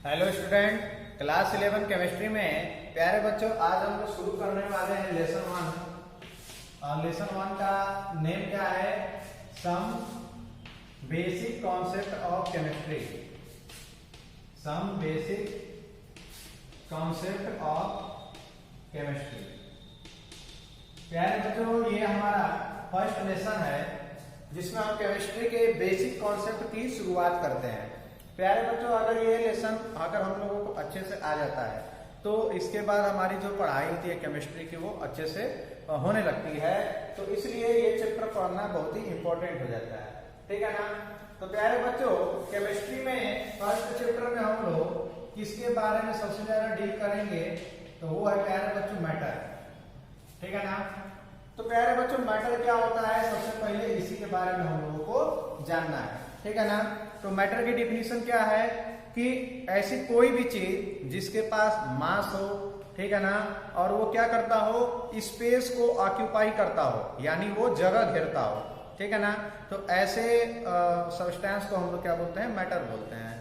Hello student, class 11 chemistry में प्यारे बच्चों, आज हम लोग शुरू करने वाले हैं लेसन 1। और लेसन 1 का नेम क्या है? Some basic concept of chemistry. Some basic concept of chemistry. प्यारे बच्चों, ये हमारा फर्स्ट लेसन है जिसमें हम केमिस्ट्री के बेसिक कॉन्सेप्ट की शुरुआत करते हैं। प्यारे बच्चों, अगर ये लेसन हम लोगों को अच्छे से आ जाता है तो इसके बाद हमारी जो पढ़ाई होती है केमिस्ट्री की वो अच्छे से होने लगती है। तो इसलिए ये चैप्टर पढ़ना बहुत ही इंपॉर्टेंट हो जाता है, ठीक है ना। तो प्यारे बच्चों, केमिस्ट्री में फर्स्ट चैप्टर में हम लोग किसके बारे में सबसे ज्यादा डील करेंगे? तो वो है प्यारे बच्चों मैटर, ठीक है ना। तो प्यारे बच्चों, मैटर क्या होता है? सबसे पहले इसी के बारे में हम लोगों को जानना है, ठीक है ना। तो मैटर की डिफिनीशन क्या है कि ऐसी कोई भी चीज जिसके पास मास हो, ठीक है ना, और वो क्या करता हो, स्पेस को ऑक्यूपाई करता हो, यानी वो जगह घेरता हो, ठीक है ना। तो ऐसे सब्सटेंस को हम लोग क्या बोलते हैं? मैटर बोलते हैं।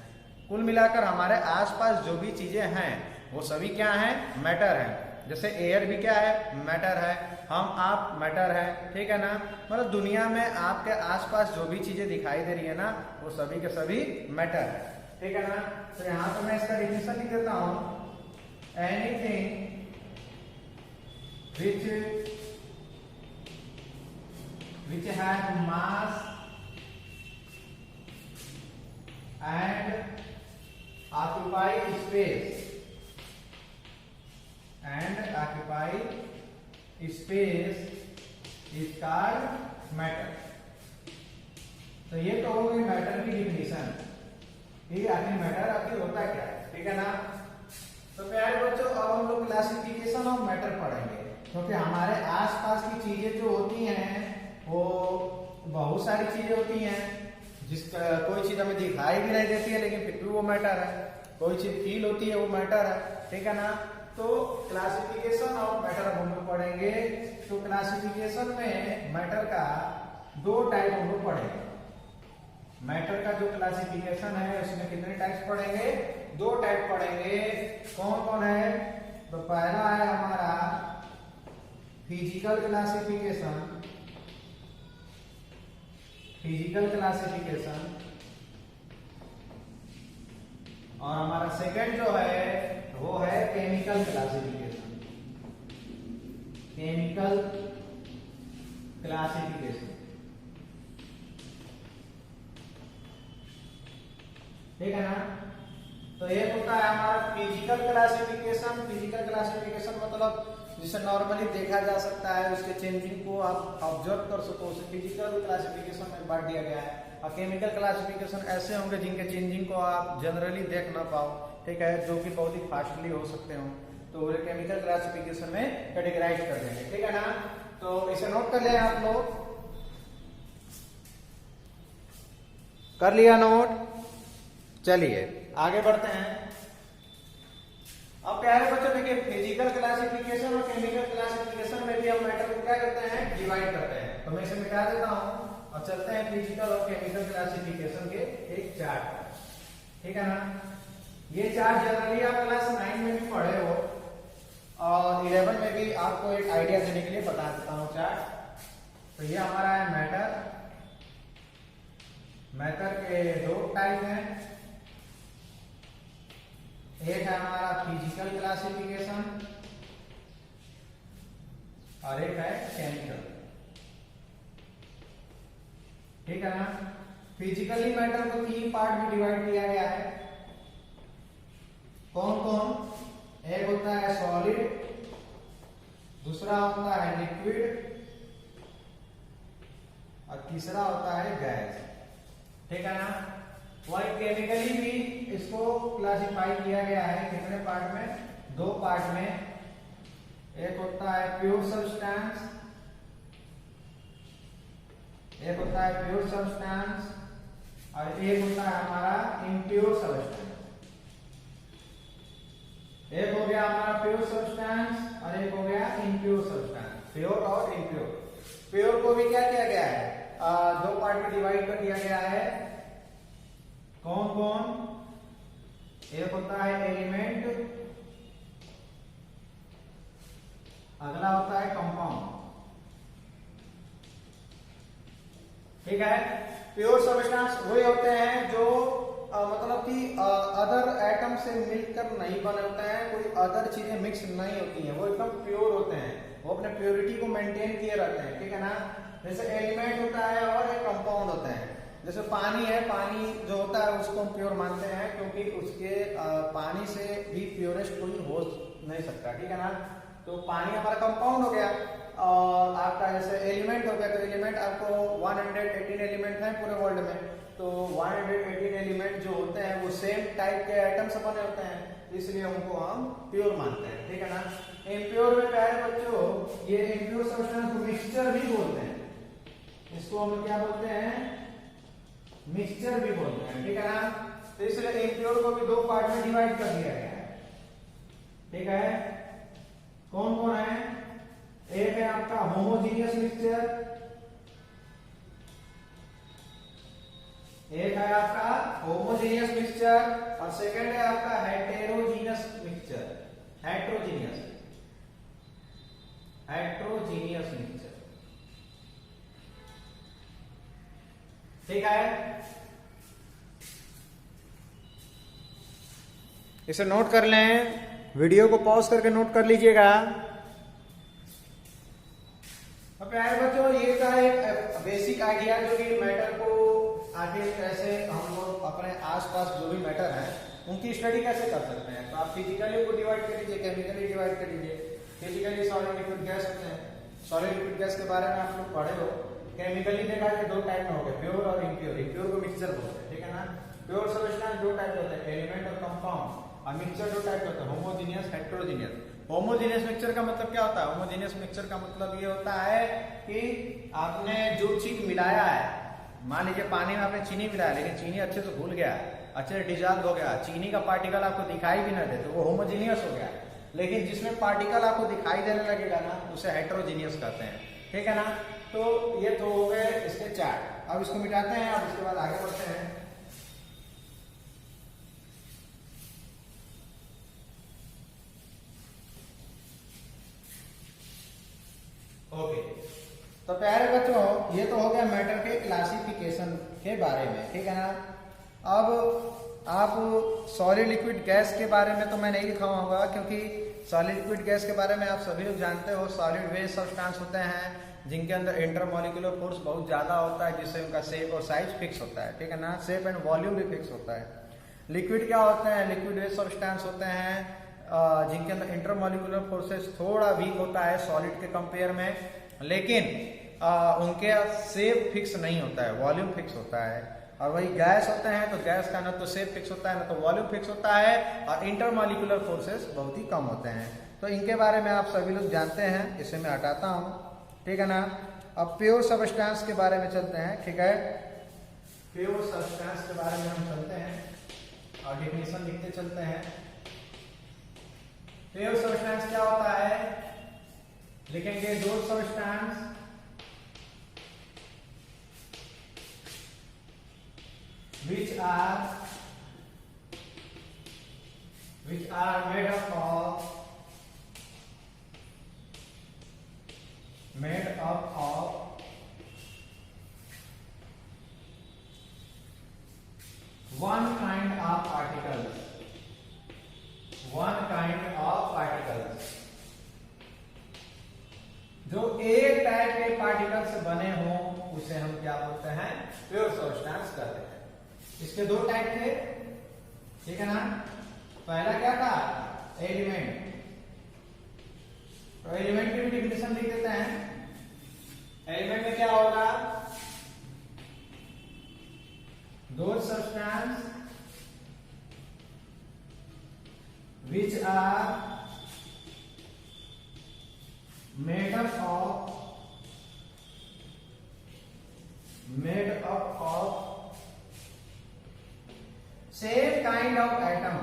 कुल मिलाकर हमारे आसपास जो भी चीजें हैं वो सभी क्या हैं? मैटर हैं। जैसे एयर भी क्या है? मैटर है। हम आप मैटर है, ठीक है ना। मतलब दुनिया में आपके आसपास जो भी चीजें दिखाई दे रही है ना वो सभी के सभी मैटर है, ठीक है ना। तो यहां पर मैं इसका डिफिनेशन लिख देता हूं। Anything which has mass and occupy space is called matter. तो ये तो हो गई मैटर की डिफिनीशन। ठीक है, आखिर मैटर आखिर होता क्या है, ठीक है ना। तो प्यारे बच्चों, अब हम लोग क्लासिफिकेशन ऑफ मैटर पढ़ेंगे, क्योंकि हमारे आसपास की चीजें जो होती हैं वो बहुत सारी चीजें होती हैं। जिसका कोई चीज हमें दिखाई भी नहीं देती है लेकिन फिर भी वो मैटर है। कोई चीज फील होती है वो मैटर है, ठीक है ना। तो क्लासिफिकेशन ऑफ मैटर हम लोग पढ़ेंगे। तो क्लासिफिकेशन में मैटर का दो टाइप हम लोग पढ़ेंगे। मैटर का जो क्लासिफिकेशन है उसमें कितने टाइप्स पढ़ेंगे? दो टाइप पढ़ेंगे। कौन कौन है? तो पहला है हमारा फिजिकल क्लासिफिकेशन। और हमारा सेकंड जो है वो है केमिकल क्लासिफिकेशन। ठीक है ना। तो ये होता है हमारा फिजिकल क्लासिफिकेशन मतलब जिसे नॉर्मली देखा जा सकता है, उसके चेंजिंग को आप ऑब्जर्व कर सको, उसे फिजिकल क्लासिफिकेशन में बांट दिया गया है। और केमिकल क्लासिफिकेशन ऐसे होंगे जिनके चेंजिंग को आप जनरली देख ना पाओ, ठीक है, जो कि बहुत ही फास्टली हो सकते हो, तो वो केमिकल क्लासिफिकेशन में कैटेगराइज कर देंगे, ठीक है ना। तो इसे नोट कर लें आप लोग। कर लिया नोट? चलिए आगे बढ़ते हैं। अब प्यारे बच्चों देखिए, फिजिकल क्लासिफिकेशन और केमिकल क्लासिफिकेशन में भी हम मैटर को क्या करते हैं? डिवाइड करते हैं। तो मैं इसे मिटा देता हूं और चलते हैं फिजिकल और केमिकल क्लासिफिकेशन के एक चार्ट पर, ठीक है ना। ये चार्ट जनरली आप क्लास 9 में भी पढ़े हो और 11 में भी आपको एक आइडिया देने के लिए बता देता हूं चार्ट। तो ये हमारा है मैटर के दो टाइप हैं। एक है हमारा फिजिकल क्लासिफिकेशन और एक है केमिकल, ठीक है ना। फिजिकली मैटर को 3 पार्ट में डिवाइड किया गया है। कौन कौन? एक होता है सॉलिड, दूसरा होता है लिक्विड और तीसरा होता है गैस, ठीक है ना। वही केमिकली भी इसको क्लासिफाई किया गया है कितने पार्ट में? 2 पार्ट में। एक होता है प्योर सब्सटेंस और एक होता है हमारा इम्प्योर सब्सटेंस। एक हो गया हमारा प्योर सब्सटेंस और एक हो गया इम्प्योर सब्सटेंस। प्योर और इम्प्योर। प्योर को भी क्या किया गया है? 2 पार्ट में डिवाइड कर दिया गया है। कौन कौन? एक होता है एलिमेंट, अगला होता है कंपाउंड। ठीक है। प्योर सब्सटेंस वही होते हैं जो मतलब कि अदर एटम से मिलकर नहीं बने होते हैं, कोई अदर चीजें मिक्स नहीं होती हैं, वो एकदम प्योर होते हैं, वो अपने प्योरिटी को मेंटेन किए रहते हैं। ठीक है ना। जैसे एलिमेंट होता है और एक कंपाउंड होता है। जैसे पानी है, पानी जो होता है उसको हम प्योर मानते हैं क्योंकि उसके पानी से भी प्योरेस्ट कोई हो नहीं सकता। ठीक है ना। तो पानी हमारा कंपाउंड हो गया। और आपका जैसे एलिमेंट हो गया, तो एलिमेंट आपको 118 एलिमेंट हैं पूरे वर्ल्ड में, तो 118 एलिमेंट जो होते हैं वो सेम टाइप के एटम से बने होते हैं, इसलिए उनको हम प्योर मानते हैं। ठीक है ना। इम्प्योर में प्यारे बच्चों, ये इम्प्योर सब्सटेंस को मिक्सचर भी बोलते हैं, इसको हम क्या बोलते हैं, मिक्सचर भी बोलते हैं। ठीक है ना। तो इसलिए इम्प्योर को भी दो पार्ट में डिवाइड कर दिया गया है। ठीक है। कौन कौन है, एक है आपका होमोजीनियस मिक्सचर, एक है आपका होमोजीनियस मिक्सचर और सेकंड है आपका हेटेरोजीनियस मिक्सचर, हेट्रोजीनियस मिक्सचर। ठीक है। इसे नोट कर लें, वीडियो को पॉज करके नोट कर लीजिएगा। अब प्यारे बच्चों, ये था एक बेसिक आइडिया जो कि मैटर को आगे कैसे हम लोग अपने आसपास जो भी मैटर है उनकी स्टडी कैसे कर सकते हैं। तो आप फिजिकली को डिवाइड कर लीजिए, केमिकली डिवाइड कर लीजिए। फिजिकली सॉलिड लिक्विड गैस होते हैं, सॉलिड लिक्विड गैस के बारे में आप लोग पढ़े हो। केमिकली देखा जाए दो टाइप में हो गए, प्योर और इम्प्योर। इम्प्योर को मिक्सचर बोलते हैं। ठीक है ना। प्योर सब्सटेंस दो टाइप होते हैं, एलिमेंट और कंपाउंड, और मिक्सचर दो टाइप होता है, होमोजीनियस, हेटेरोजीनियस। होमोजीनियस मिक्सचर का मतलब क्या होता है, होमोजीनियस मिक्सचर का मतलब ये होता है कि आपने जो चीज मिलाया है, मान लीजिए पानी में आपने चीनी मिलाया, लेकिन चीनी अच्छे से घुल गया, अच्छे से डिजॉल्व हो गया, चीनी का पार्टिकल आपको दिखाई भी ना दे, तो वो होमोजीनियस हो गया। लेकिन जिसमें पार्टिकल आपको दिखाई देने लगेगा ना, उसे हेटेरोजीनियस कहते हैं। ठीक है ना। तो ये तो हो गए इसके चार। अब इसको मिटाते हैं, अब इसके बाद आगे बढ़ते हैं। ओके। तो प्यारे बच्चों, ये तो हो गया मैटर के क्लासिफिकेशन के बारे में। ठीक है ना। अब आप सॉलिड लिक्विड गैस के बारे में तो मैं नहीं दिखाऊंगा, क्योंकि सॉलिड लिक्विड गैस के बारे में आप सभी लोग जानते हो, सॉलिड वेज सब्सटेंस होते हैं जिनके अंदर इंटरमॉलिक्यूलर फोर्स बहुत ज्यादा होता है, जिससे उनका शेप और साइज फिक्स होता है। ठीक है ना। शेप एंड वॉल्यूम भी फिक्स होता है। लिक्विड क्या होते हैं, लिक्विड वेज सब्सटेंस होते हैं जिनके अंदर इंटरमॉलिक्यूलर फोर्सेस थोड़ा वीक होता है सॉलिड के कंपेयर में, लेकिन उनके शेप फिक्स नहीं होता है, वॉल्यूम फिक्स होता है। और वही गैस होते हैं तो गैस का ना तो शेप फिक्स होता है, ना तो वॉल्यूम फिक्स होता है, और इंटरमॉलिक्यूलर फोर्सेस बहुत ही कम होते हैं। तो इनके बारे में आप सभी लोग जानते हैं, इसे मैं हटाता हूं। ठीक है ना। अब प्योर सब्सटेंस के बारे में चलते हैं। ठीक है। प्योर सब्सटेंस के बारे में हम चलते हैं और डेफिनेशन लिखते चलते हैं। प्योर सब्सटेंस क्या होता है, लिखेंगे दो substance which are made up of one kind of particles, जो एक टाइप के पार्टिकल से बने हों उसे हम क्या बोलते हैं, प्योर सब्सटेंस कहते हैं। इसके दो टाइप थे। ठीक है ना। पहला क्या था, एलिमेंट। तो एलिमेंट की भी डेफिनेशन लिख देते हैं। एलिमेंट में क्या होगा, दो substance which are made up of same kind of atom,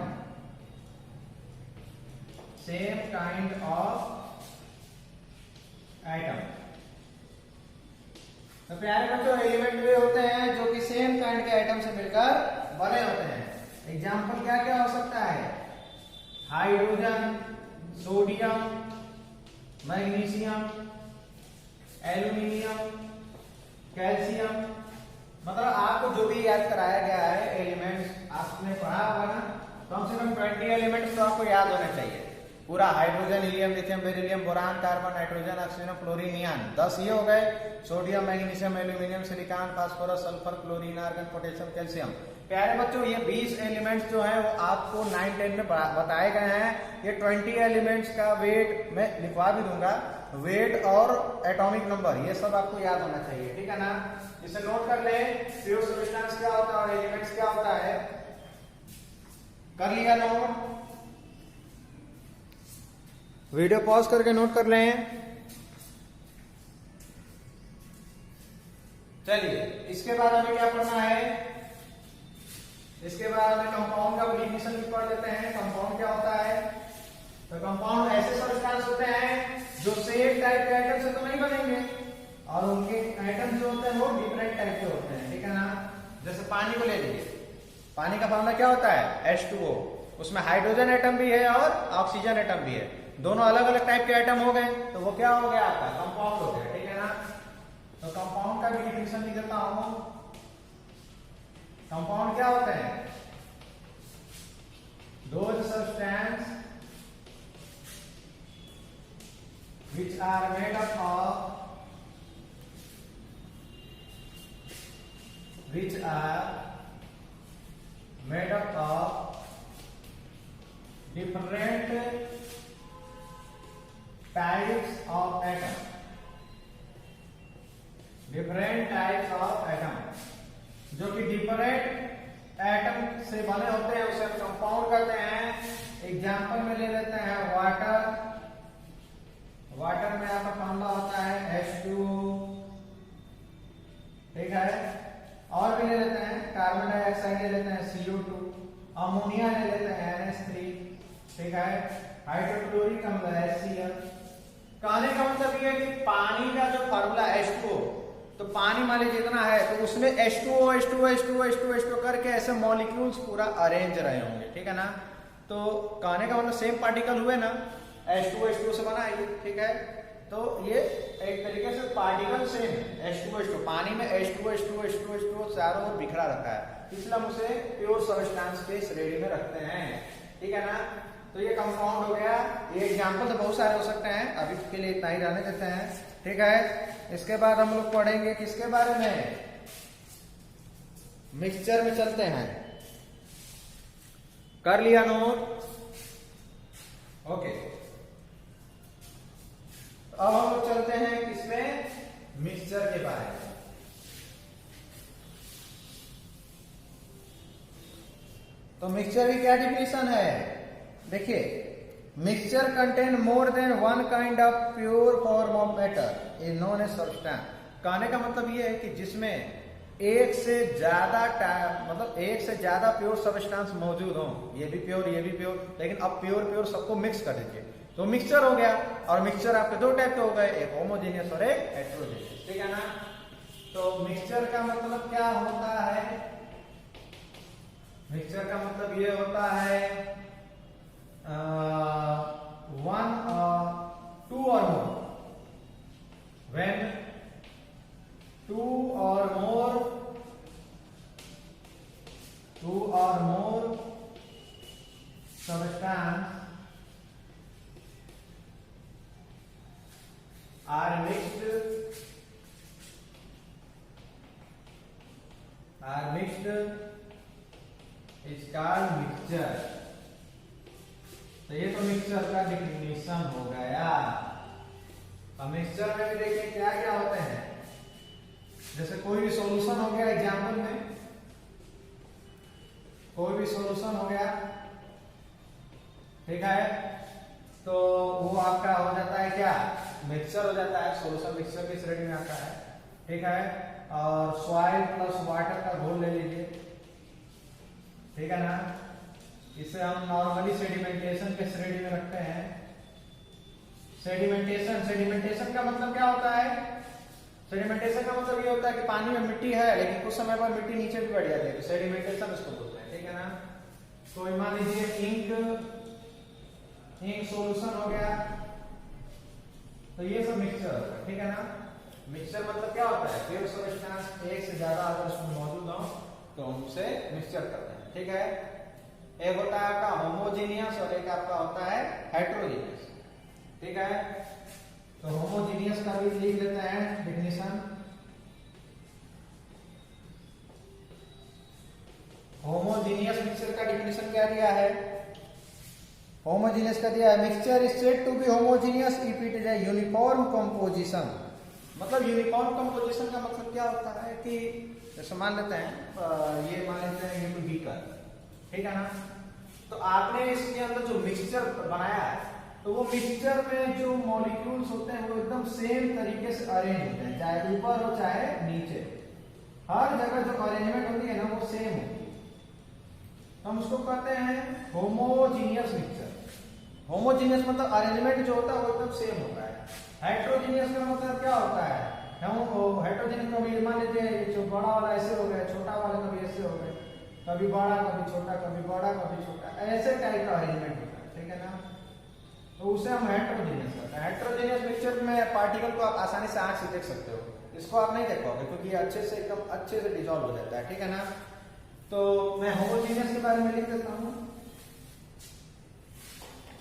तो प्यारे बच्चों, एलिमेंट वे होते हैं जो कि सेम काइंड के एटम से मिलकर बने होते हैं। एग्जाम्पल क्या क्या हो सकता है? Hydrogen, sodium, magnesium, aluminium, calcium. मतलब आपको जो भी याद कराया गया है एलिमेंट्स आपने पढ़ा होगा ना, कम से कम 20 एलिमेंट्स तो आपको याद होने चाहिए। पूरा hydrogen, helium, lithium, beryllium, boron, carbon, nitrogen, oxygen, chlorine, neon, 10 ये हो गए। Sodium, magnesium, aluminium, silicon, phosphorus, sulphur, chlorine, argon, potassium, calcium. प्यारे बच्चों, ये 20 एलिमेंट्स जो हैं वो आपको 9-10 में बताए गए हैं। ये 20 एलिमेंट्स का वेट मैं लिखवा भी दूंगा, वेट और एटॉमिक नंबर, ये सब आपको याद होना चाहिए, ठीक है ना। इसे नोट कर ले, प्योर सब्सटेंस क्या होता है और एलिमेंट्स क्या होता है। कर लिया नोट? वीडियो पॉज करके नोट कर लें। चलिए, इसके बाद हमें क्या पढ़ना है? इसके बाद हमें कंपाउंड का डेफिनेशन भी पढ़ लेते हैं। कंपाउंड क्या होता है? तो कंपाउंड ऐसे सब्सटेंस होते हैं जो सेम टाइप के आइटम से तो नहीं बनेंगे और उनके आइटम जो होते हैं वो डिफरेंट टाइप के होते हैं, ठीक है ना। जैसे पानी को ले लीजिए, पानी का फॉर्मूला क्या होता है? H2O। उसमें हाइड्रोजन एटम भी है और ऑक्सीजन एटम भी है, दोनों अलग अलग टाइप के आइटम हो गए, तो वो क्या हो गया? आपका कंपाउंड हो गया, ठीक है ना। तो कंपाउंड का भी डिफिनेशन लिख देता हूं। कंपाउंड क्या होते हैं? Those substance which are made up of different types of atom, जो कि डिफरेंट एटम से बने होते हैं उसे हम कंपाउंड कहते हैं। एग्जाम्पल में ले लेते हैं वाटर। वाटर में आपका फॉर्मूला होता है H2O, ठीक है। और भी ले लेते हैं, कार्बन डाइऑक्साइड ले लेते हैं CO2, अमोनिया ले लेते हैं NH3, ठीक है। हाइड्रोक्लोरिक अम्ल HCl। कहने का मतलब ये है कि पानी का जो फॉर्मूला H2O, तो पानी मान लीजिए जितना है तो उसमें H2O करके ऐसे मॉलिक्यूल्स पूरा अरेंज रहे होंगे, ठीक है ना। तो कहने का मतलब सेम पार्टिकल हुए ना, H2O से बना है, ठीक है। तो ये एक तरीके से पार्टिकल सेम है, H2O। पानी में H2O चारों ओर बिखरा रखा है, इसलिए हम उसे प्योर सब्सटेंस के श्रेणी में रखते हैं, ठीक है ना। तो ये कंपाउंड हो गया। ये एग्जाम्पल तो बहुत सारे हो सकते हैं, अभी के लिए इतना ही रहने देते हैं, ठीक है। इसके बाद हम लोग पढ़ेंगे किसके बारे में? मिक्सचर में चलते हैं। कर लिया नोट? ओके, अब हम लोग चलते हैं किसमें? मिक्सचर के बारे में। तो मिक्सचर की क्या डिफिनेशन है? देखिए, mixture contain more than one kind of pure form of matter is known as substance. कहने का मतलब ये है कि जिसमें एक से ज्यादा प्योर सब्सटेंस मौजूद हो, ये भी प्योर ये भी प्योर, लेकिन अब प्योर सबको मिक्स कर दीजिए तो मिक्सचर हो गया। और मिक्सचर आपके दो टाइप के हो गए, एक होमोजेनियस और एक हेटेरोजेनियस, ठीक है ना। तो मिक्सचर का मतलब क्या होता है? मिक्सचर का मतलब ये होता है two or more, when two or more substance are mixed is called mixture। तो ये तो मिक्सचर का डिफिनेशन हो गया। अब मिक्सचर में भी देखिए क्या क्या होते हैं। जैसे कोई भी सॉल्यूशन हो गया, एग्जाम्पल में कोई भी सॉल्यूशन हो गया, ठीक है, तो वो आपका हो जाता है क्या? मिक्सचर हो जाता है। सॉल्यूशन मिक्सचर की श्रेणी में आता है, ठीक है। और सॉइल प्लस वाटर का घोल ले लीजिए, ठीक है ना। इसे हम नॉर्मली सेडिमेंटेशन के श्रेणी में रखते हैं। सेडिमेंटेशन का मतलब क्या होता है? सेडिमेंटेशन का मतलब ये होता है कि पानी में मिट्टी है लेकिन कुछ समय बाद मिट्टी नीचे भी बढ़ जाती है, तो सेडिमेंटेशन इसको बोलते हैं, ठीक है ना। तो मान लीजिए इंक सॉल्यूशन हो गया, तो ये सब मिक्सचर होगा, ठीक है ना। मिक्सचर मतलब क्या होता है, प्योर सब्सटेंस एक से ज्यादा अगर उसमें मौजूद हो तो हम उसे मिक्सचर करते हैं, ठीक है। एक होता है आपका होमोजीनियस और एक आपका होता है हेट्रोजीनियस, ठीक है। तो होमोजीनियस का भी लिख लेते हैं डेफिनेशन। होमोजीनियस मिक्सचर का डेफिनेशन क्या दिया है, होमोजीनियस का दिया है mixture is said to be homogeneous if it is a uniform composition. मतलब यूनिफॉर्म कंपोजिशन का मतलब क्या होता है कि जैसे मान लेते हैं ये मान लेते हैं ये बीकर, ठीक है ना। तो आपने इसके अंदर जो मिक्सचर बनाया है तो वो मिक्सचर में जो मॉलिक्यूल्स होते हैं वो एकदम सेम तरीके से अरेंज होते हैं, चाहे ऊपर हो चाहे नीचे, हर जगह जो अरेंजमेंट होती है ना वो सेम होती है। हम उसको कहते हैं होमोजीनियस मिक्सचर। होमोजीनियस मतलब अरेंजमेंट जो होता है वो एकदम सेम होता है। हेट्रोजीनियस का मतलब क्या होता है, हम हेट्रोजीनियस में भी मान लीजिए जो बड़ा वाला ऐसे हो गया, छोटा वाला कभी ऐसे हो गए, कभी बड़ा कभी छोटा, कभी बड़ा कभी छोटा, ऐसे टाइप का अरेंजमेंट होता है, ठीक है ना। तो उसे हम हेट्रोजीनियस कहते हैं। हेट्रोजीनियस मिक्सचर में पार्टिकल को आप आसानी से आंख से देख सकते हो, इसको आप नहीं देख पाओगे क्योंकि अच्छे से एकदम अच्छे से डिसॉल्व हो जाता है, ठीक है ना। तो मैं होमोजीनियस के बारे में लिख देता हूं,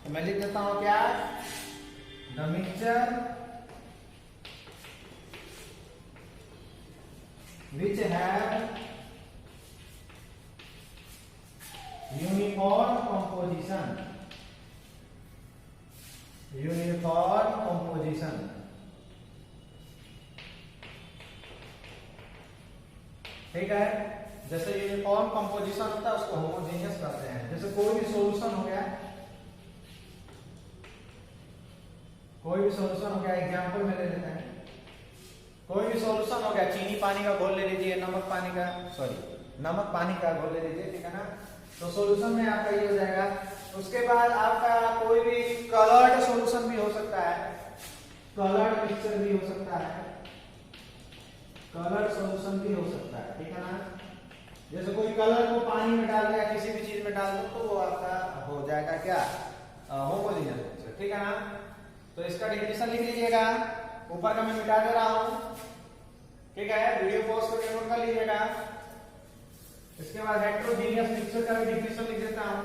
तो मैं लिख देता हूं क्या, the mixture which have uniform composition, uniform composition, ठीक है। जैसे यूनिफॉर्म कंपोजिशन होता है उसको होमोजेनियस कहते हैं। जैसे कोई भी सॉल्यूशन हो गया, कोई भी सॉल्यूशन हो गया, एग्जांपल में ले लेते हैं, कोई भी सॉल्यूशन हो गया, चीनी पानी का घोल ले लीजिए, नमक पानी का घोल ले लीजिए, ठीक है ना। तो सॉल्यूशन में आपका ये हो जाएगा। उसके बाद आपका कोई भी कलर्ड सॉल्यूशन भी हो सकता है, कलर्ड मिक्सचर भी हो सकता है, कलर्ड सॉल्यूशन भी हो सकता है, ठीक है ना। जैसे कोई कलर को पानी में डाल दिया, किसी भी चीज में डाल दो तो वो आपका हो जाएगा क्या, होमोजेनियस मिक्सचर, ठीक है ना। तो इसका डेफिनेशन लिख लीजिएगा, ऊपर का मैं मिटा दे रहा हूं, ठीक है। वीडियो पॉज करके नोट कर लीजिएगा। इसके बाद हेट्रोजीनियस मिक्सचर का भी डेफिनेशन लिख देता हूं।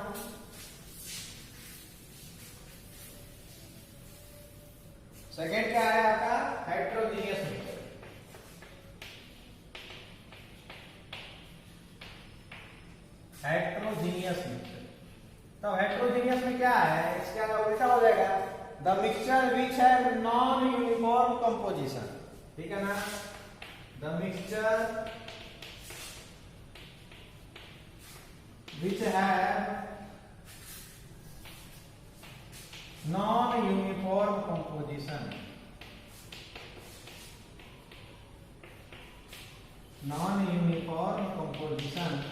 सेकेंड क्या है आपका, हेट्रोजीनियस मिक्सचर। हेट्रोजीनियस मिक्सचर, तो हेट्रोजीनियस में क्या है, इसके अलावा उल्टा हो जाएगा, the mixture which have non uniform composition, ठीक है ना। The mixture which have non uniform composition, non uniform composition,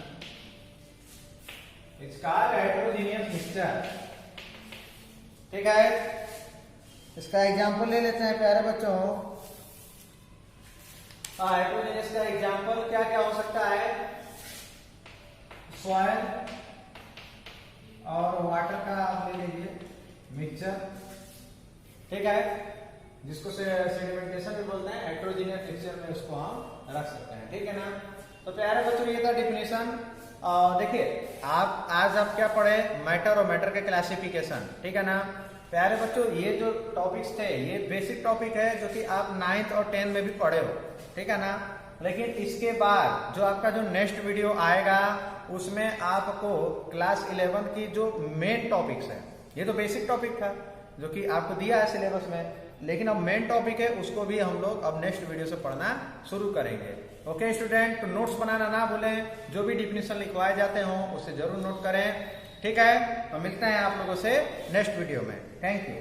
it's called heterogeneous mixture, ठीक है। इसका एग्जांपल ले लेते हैं प्यारे बच्चों। हेट्रोजीनियस का एग्जांपल क्या क्या हो सकता है, सॉइल और वाटर का आप ले लीजिए मिक्सचर, ठीक है, जिसको सेडिमेंटेशन भी बोलते हैं। हेट्रोजीनियस मिक्सचर में उसको हम रख सकते हैं, ठीक है ना। तो प्यारे बच्चों ये था डेफिनेशन। देखिए आप आज आप क्या पढ़े, मैटर और मैटर के क्लासिफिकेशन, ठीक है ना। प्यारे बच्चों ये जो टॉपिक्स थे ये बेसिक टॉपिक है जो कि आप 9th और 10th में भी पढ़े हो, ठीक है ना। लेकिन इसके बाद जो आपका जो नेक्स्ट वीडियो आएगा उसमें आपको क्लास 11 की जो मेन टॉपिक्स है, ये तो बेसिक टॉपिक था जो कि आपको दिया है सिलेबस में, लेकिन अब मेन टॉपिक है उसको भी हम लोग अब नेक्स्ट वीडियो से पढ़ना शुरू करेंगे। ओके स्टूडेंट, तो नोट्स बनाना ना भूलें, जो भी डिफिनेशन लिखवाए जाते हों उसे जरूर नोट करें, ठीक है। तो मिलते हैं आप लोगों से नेक्स्ट वीडियो में, थैंक यू।